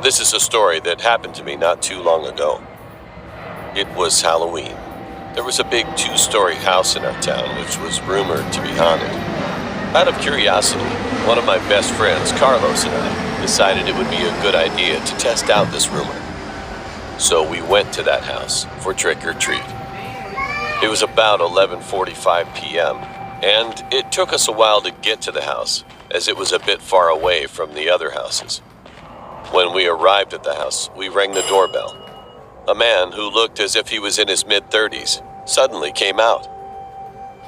This is a story that happened to me not too long ago. It was Halloween. There was a big two-story house in our town which was rumored to be haunted. Out of curiosity, one of my best friends, Carlos, and I decided it would be a good idea to test out this rumor. So we went to that house for trick-or-treat. It was about 11:45 p.m., and it took us a while to get to the house, as it was a bit far away from the other houses. When we arrived at the house, we rang the doorbell. A man who looked as if he was in his mid-30s suddenly came out.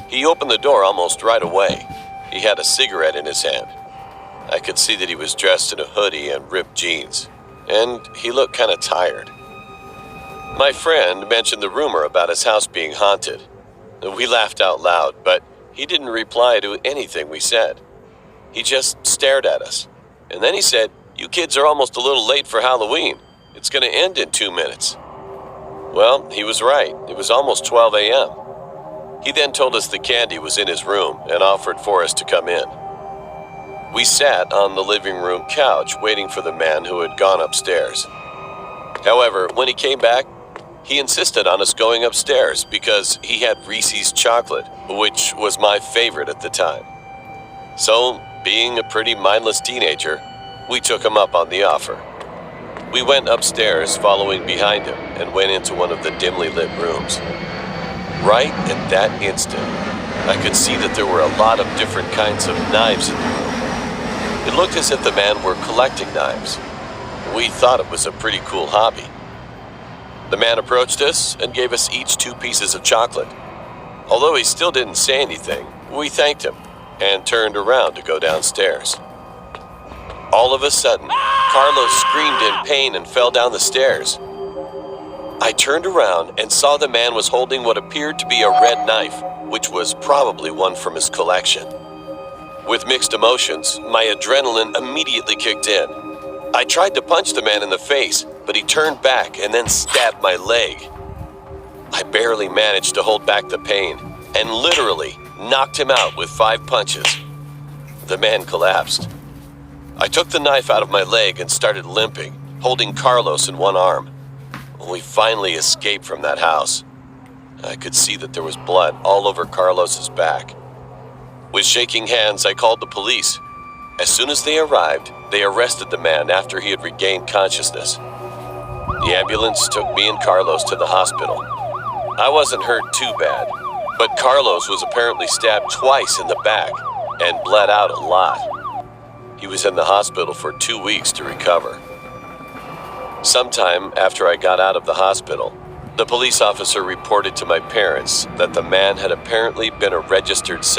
He opened the door almost right away. He had a cigarette in his hand. I could see that he was dressed in a hoodie and ripped jeans, and he looked kind of tired. My friend mentioned the rumor about his house being haunted. We laughed out loud, but he didn't reply to anything we said. He just stared at us, and then he said, "You kids are almost a little late for Halloween. It's going to end in 2 minutes." Well, he was right. It was almost 12 a.m. He then told us the candy was in his room and offered for us to come in. We sat on the living room couch waiting for the man who had gone upstairs. However, when he came back, he insisted on us going upstairs because he had Reese's chocolate, which was my favorite at the time. So, being a pretty mindless teenager, we took him up on the offer. We went upstairs following behind him and went into one of the dimly lit rooms. Right at that instant, I could see that there were a lot of different kinds of knives in the room. It looked as if the man were collecting knives. We thought it was a pretty cool hobby. The man approached us and gave us each 2 pieces of chocolate. Although he still didn't say anything, we thanked him and turned around to go downstairs. All of a sudden, Carlos screamed in pain and fell down the stairs. I turned around and saw the man was holding what appeared to be a red knife, which was probably one from his collection. With mixed emotions, my adrenaline immediately kicked in. I tried to punch the man in the face, but he turned back and then stabbed my leg. I barely managed to hold back the pain and literally knocked him out with 5 punches. The man collapsed. I took the knife out of my leg and started limping, holding Carlos in one arm. We finally escaped from that house. I could see that there was blood all over Carlos's back. With shaking hands, I called the police. As soon as they arrived, they arrested the man after he had regained consciousness. The ambulance took me and Carlos to the hospital. I wasn't hurt too bad, but Carlos was apparently stabbed twice in the back and bled out a lot. He was in the hospital for 2 weeks to recover. Sometime after I got out of the hospital, the police officer reported to my parents that the man had apparently been a registered